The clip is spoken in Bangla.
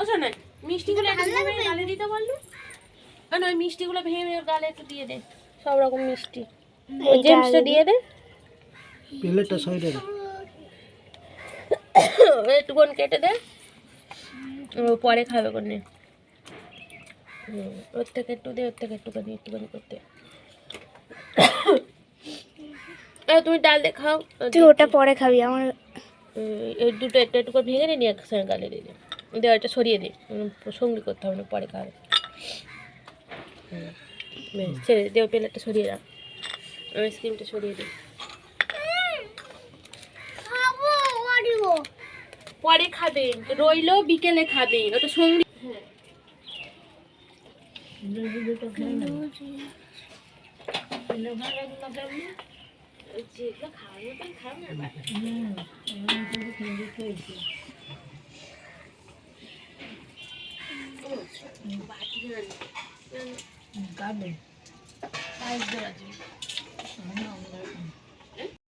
আচ্ছা না মিষ্টিগুলো একটু ভেঙে গালে দিতে বললো না ওই মিষ্টিগুলো ভেঙে ওর গালে একটু দিয়ে দে সব রকম মিষ্টি ওই জেমসটা দিয়ে দে প্লেটটা সাইডে দে একটুখানি কেটে দে ও পরে খাবে কোনে ওর থেকে একটু দে ওর থেকে একটুখানি করতে তুমি ডাল দিয়ে খাও তুই ওটা পরে খাবি আমার এই দুটো একটু একটু করে ভেঙে নিয়ে একসঙ্গে গালে দিয়ে দে দেওয়াটা সরিয়ে দে সঙ্গী করতে হবে না পরে খাবে ছেড়ে দেও প্লেটটা সরিয়ে রাখ আইসক্রিমটা সরিয়ে দে পরে খাবে রইলো বিকেলে খাবে ওটা সঙ্গী হ্যাঁ যেগুলো খাওয়ানো খাও না বাটি